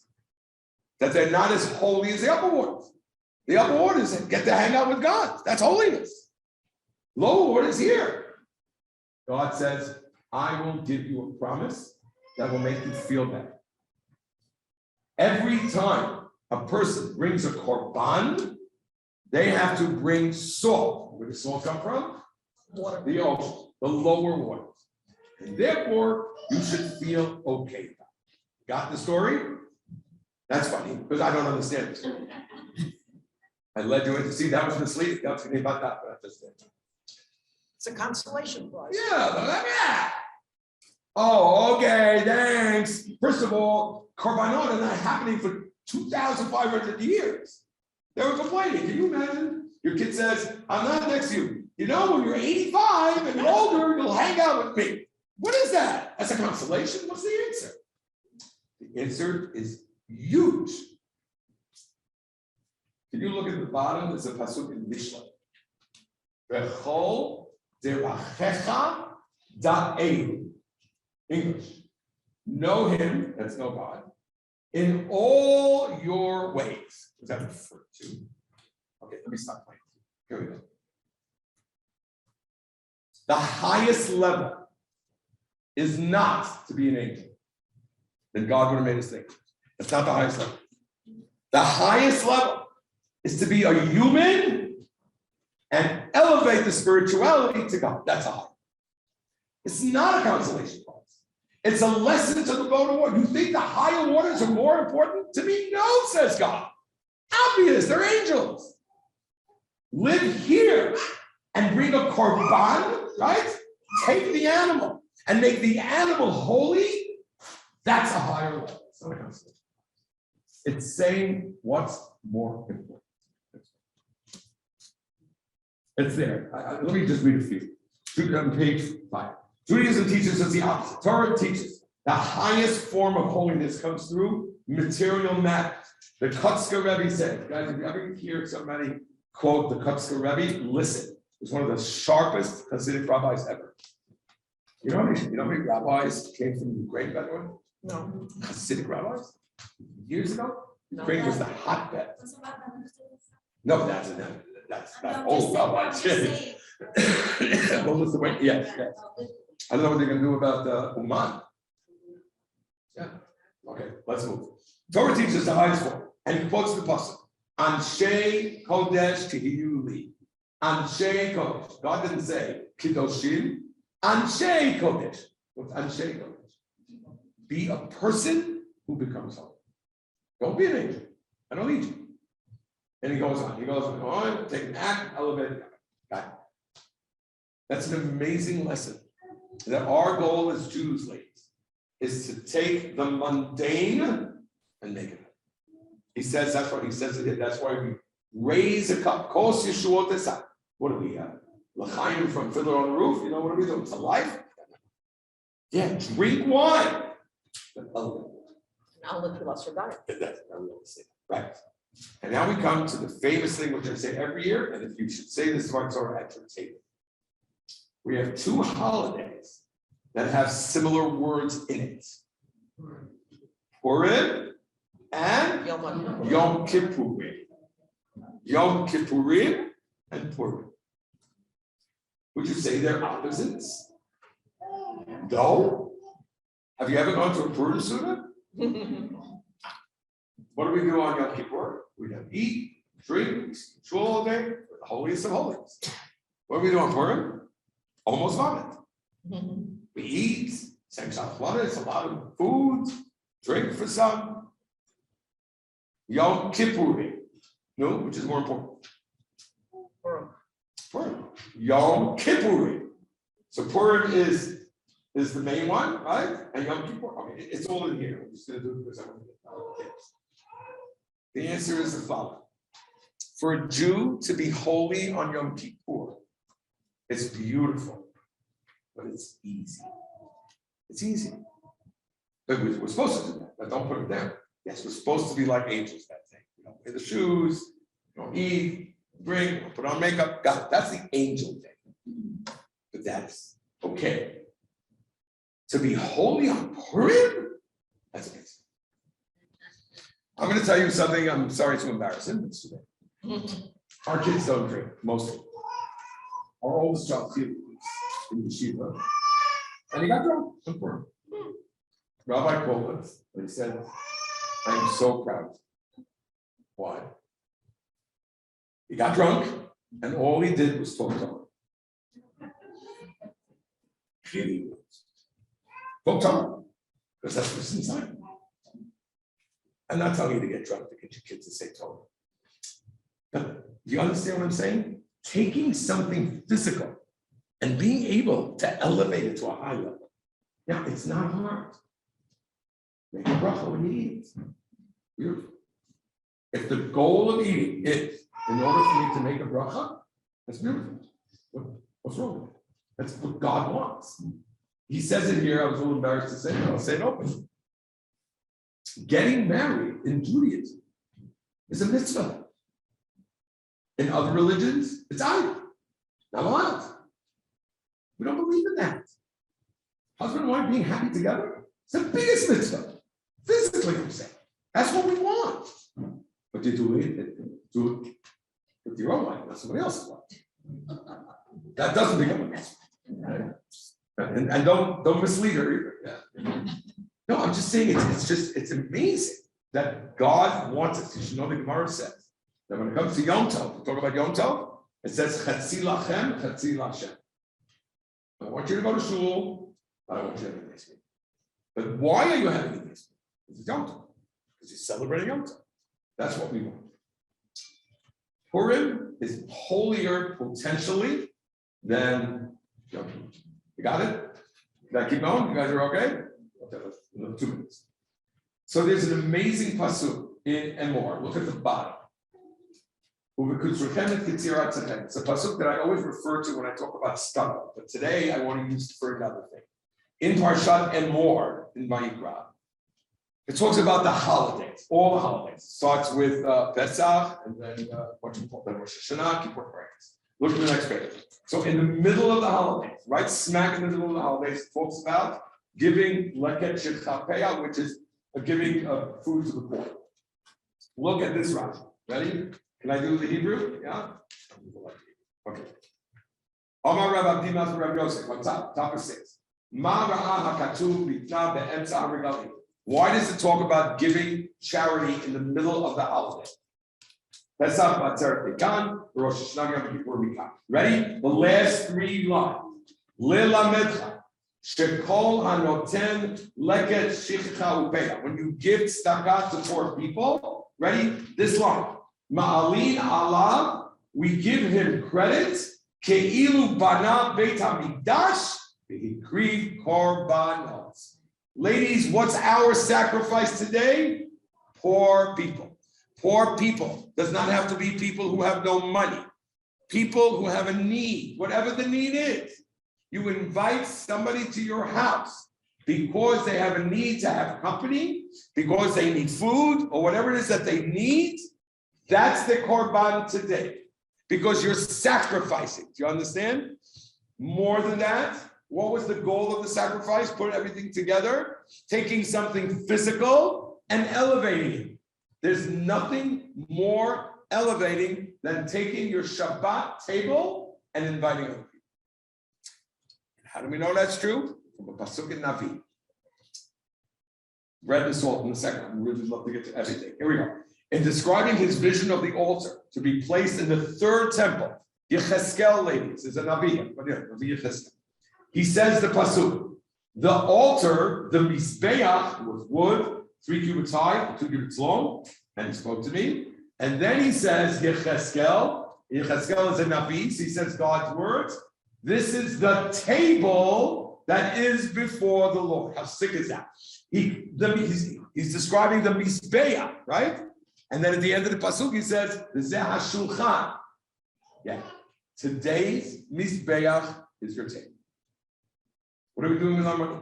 that they're not as holy as the upper waters. The upper waters get to hang out with God. That's holiness. Lower waters here. God says, I will give you a promise that will make you feel better. Every time a person brings a korban, they have to bring salt. Where does salt come from? Water. The ocean, the lower waters. And therefore, you should feel okay about it. Got the story? That's funny, because I don't understand the story. I led you in to see that was misleading. That's me about that, but I just did. It's a consolation prize. Yeah. Oh, okay, thanks. First of all, korbanot are not happening for 2,500 years. They were complaining. Can you imagine? Your kid says, I'm not next to you. You know, when you're 85 and you're older, you'll hang out with me. What is that? That's a consolation? What's the answer? The answer is huge. Can you look at the bottom? There's a pasuk in Mishnah. V'chol derachecha da'elu. English. Know him, that's know God, in all your ways. What does that refer to? Okay, let me stop playing. Here we go. The highest level is not to be an angel. Then God would have made us think. That's not the highest level. The highest level is to be a human and elevate the spirituality to God. That's a high. It's not a consolation prize. It's a lesson to the boat of water. You think the higher waters are more important? To me, no, says God. Obvious, they're angels. Live here and bring a korban, right? Take the animal and make the animal holy. That's a higher level. It's not a consolation. It's saying what's more important. It's there. Let me just read a few. On page 5. Judaism teaches us the opposite. Torah teaches the highest form of holiness comes through material matters. The Kutzker Rebbe said, guys, if you ever hear somebody quote the Kutzker Rebbe, listen. He's one of the sharpest Hasidic rabbis ever. You know how many rabbis came from Ukraine, by the way? No. Hasidic rabbis? Years ago? Ukraine was the hotbed. What's about them? No, that's old rabbis. Well, listen, wait, yes. I don't know what they're going to do about Uman. Yeah. Okay, let's move. Torah teaches the highest form, and he quotes the pasuk. Anshe kodesh tihiyu li. Anshe kodesh. God didn't say kidoshim. Anshe kodesh. What's anshe kodesh? Be a person who becomes holy. Don't be an angel. I don't need you. And he goes on. He goes on. Take an act, elevate it. Got it. That's an amazing lesson. That our goal as Jews, ladies, is to take the mundane and make it. He says that's what he says it. That's why we raise a cup. Kos Yeshuot Esah. What do we have? L'chaim from Fiddler on the Roof. You know what do we do? It's a life. Yeah, drink wine. I'll live for us for diet. That's what I'm going to say. Right. And now we come to the famous thing which I say every year, and if you should say this to our Torah at your table. We have 2 holidays that have similar words in it. Purim and Yom Kippurim. Yom Kippurim and Purim. Would you say they're opposites? No. Have you ever gone to a Purim Suda? What do we do on Yom Kippur? We don't eat, drink, shul all day. We're the holiest of holies. What do we do on Purim? Almost vomit. We eat, same shachlonis, it's a lot of food, drink for some. Yom Kippurim. No, which is more important? Purim. Yom Kippurim. So Purim is the main one, right? And Yom Kippur. Okay, it's all in here. I'm just going to do it because I want to get the kids. The answer is the following. For a Jew to be holy on Yom Kippur, it's beautiful, but it's easy. It's easy. But we're supposed to do that, but don't put it down. Yes, we're supposed to be like angels that day. You don't wear the shoes, you don't eat, drink, don't put on makeup. Got it. That's the angel thing. But that's okay. To be holy on Purim, that's amazing. I'm going to tell you something. I'm sorry to embarrass him, but today. Our kids don't drink, most of them. Our oldest child, in yeshiva, and he got drunk on Purim. Rabbi called us, and he said, I am so proud. Why? He got drunk, and all he did was talk to him. Really was. Talk to him, because that's what's inside. I'm not telling you to get drunk to get your kids to say Torah. But do you understand what I'm saying? Taking something physical and being able to elevate it to a high level. Now, it's not hard. Make a bracha when you eat. Beautiful. If the goal of eating is in order for me to make a bracha, that's beautiful. What's wrong with it? That's what God wants. He says it here, I was a little embarrassed to say it, I'll say it openly. Getting married in Judaism is a mitzvah. In other religions, it's out. Not allowed. We don't believe in that. Husband and wife being happy together, it's the biggest mitzvah. Physically, I'm saying. That's what we want. But you do it with your own life, not somebody else's life. That doesn't become a mitzvah. And don't mislead her either. Yeah. No, I'm just saying it's amazing that God wants us. You should know the Gemara says that when it comes to Yom Tov, we talk about Yom Tov, it says Chatzi lachem, Chatzi la'Hashem. I want you to go to shul, but I want you to have a nice meal. But why are you having a nice meal? It's Yom Tov. Because you're celebrating Yom Tov. That's what we want. Purim is holier potentially than Yom Tov. You got it? Did I keep going? You guys are okay? Okay, let's 2 minutes. So there's an amazing pasuk in Emor. Look at the bottom. It's a pasuk that I always refer to when I talk about stucco, but today I want to use it for another thing. In Parshat Emor in Vayikra, it talks about the holidays, all the holidays. It starts with Besser, and then what you call Rosh Hashanah, Kippur prayers. Look at the next page. So in the middle of the holidays, right smack in the middle of the holidays, it talks about giving leket shechapea, which is giving food to the poor. Look at this, Rashi. Ready? Can I do the Hebrew? Yeah? Okay. Amar Rabbi Dimas Rabbi Yosef, what's up? Top of 6. Why does it talk about giving charity in the middle of the holiday? Ready? The last 3 lines. When you give tzedakah to poor people, ready? This line. Ma'alin Allah, we give him credit. Ke'ilu bana beit hamikdash v'hikriv korbanos. Ladies, what's our sacrifice today? Poor people. Poor people does not have to be people who have no money. People who have a need, whatever the need is. You invite somebody to your house because they have a need to have company, because they need food, or whatever it is that they need. That's the korban today, because you're sacrificing. Do you understand? More than that, what was the goal of the sacrifice? Put everything together, taking something physical and elevating it. There's nothing more elevating than taking your Shabbat table and inviting other people. How do we know that's true? From a pasuk in Navi. Bread and salt in a second. I really love to get to everything. Here we go. In describing his vision of the altar to be placed in the 3rd temple, Yecheskel, ladies, is a Navi. He says the pasuk, the altar, the Mizbeach, was wood, 3 cubits high, 2 cubits long, and he spoke to me. And then he says, Yecheskel is a Navi, so he says God's words. This is the table that is before the Lord. How sick is that? He's describing the Mizbeach, right? And then at the end of the pasuk, he says, "Zeh hashulchan." Yeah, today's Mizbeach is your table. What are we doing with our money?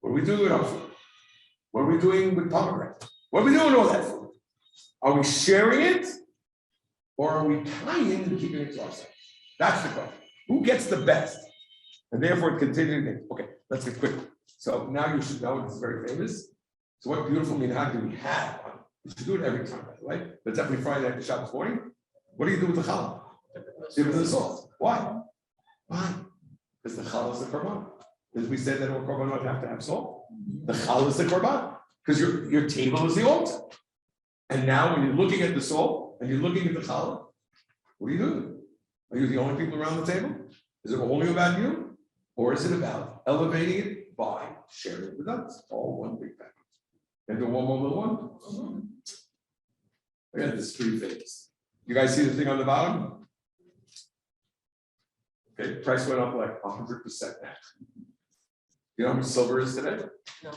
What are we doing with our food? What are we doing with pomegranate? What are we doing with all that food? Are we sharing it, or are we trying and keeping it to ourselves? That's the question. Who gets the best? And therefore, it continues. Okay, let's get quick. So now you should know, it's very famous. So what beautiful minhag do we have? You should do it every time, by the way. But definitely Friday after Shabbos morning. What do you do with the challah? Give it to the salt. Why? Why? Because the challah is the korban. Because we said that all korbanot have to have salt. The challah is the korban. Because your table is the altar. And now when you're looking at the salt and you're looking at the challah, what are you doing? Are you the only people around the table? Is it only about you? Or is it about elevating it by sharing it with us? All one big package. And the one more little one? I got this 3 things. You guys see the thing on the bottom? Okay, price went up like 100% now. You know how much silver is today? No.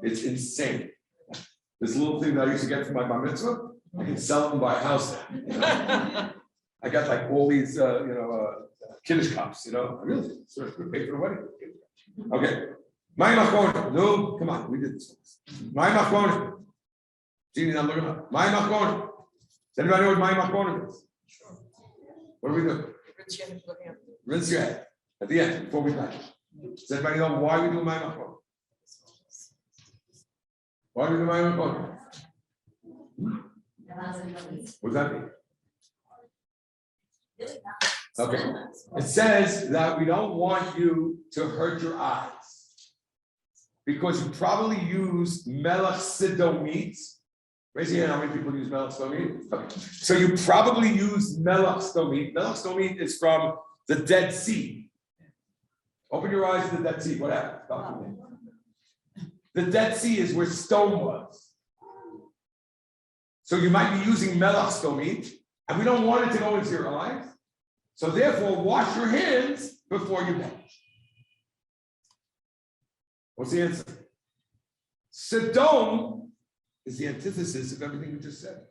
It's insane. This little thing that I used to get from my bar mitzvah, I can sell it and buy a house now. You know? I got like all these, Kiddush cups, you know. I really sort of pay for the wedding. Okay. My machon. No, come on, we did this. My machon. Jeannie, not looking up. My machon. Does anybody know what my machon is? What do we do? Rinse your head at the end before we finish. Does anybody know why we do my machon? Why do we do my machon? What does that mean? Okay. It says that we don't want you to hurt your eyes because you probably use melech sidomit. Raise your hand, how many people use melech sidomit? Okay. So you probably use melech sidomit. Melech sidomit is from the Dead Sea. Open your eyes to the Dead Sea. What happened? The Dead Sea is where stone was. So you might be using melech sidomit, and we don't want it to go into your eyes. So therefore, wash your hands before you wash. What's the answer? Sodom is the antithesis of everything we just said.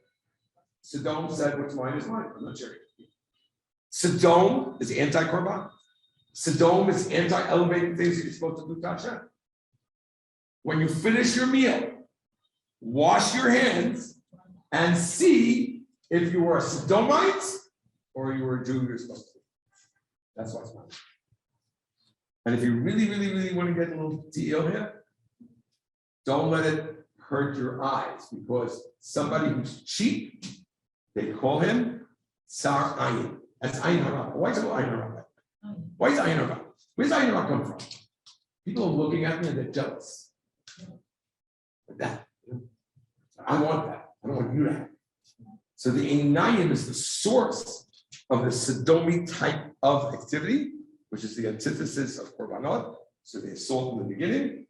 Sodom said, what's mine is mine. I'm not sure. Sodom is anti-korban. Sodom is anti-elevating things that you're supposed to do to Hashem. When you finish your meal, wash your hands and see if you are a Sodomite or you were a Jew you're supposed to be. That's what's mine. And if you really, really, really want to get a little deal here, don't let it hurt your eyes, because somebody who's cheap, they call him Tsar Ayin. That's Ayin Hara. Why is it Ayin Hara? Why is Ayin Hara? Where's Ayin Hara come from? People are looking at me and they're jealous. Like that. I want that. I don't want you to have it. So the Einayim is the source of the Sodomi type of activity, which is the antithesis of Korbanot. So the assault in the beginning,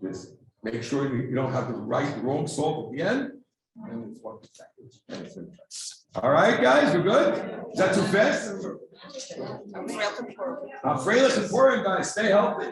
is make sure you don't have the wrong salt at the end, and it's 1%. All right, guys, we're good? Is that too fast? Freilich and Purim, guys, stay healthy.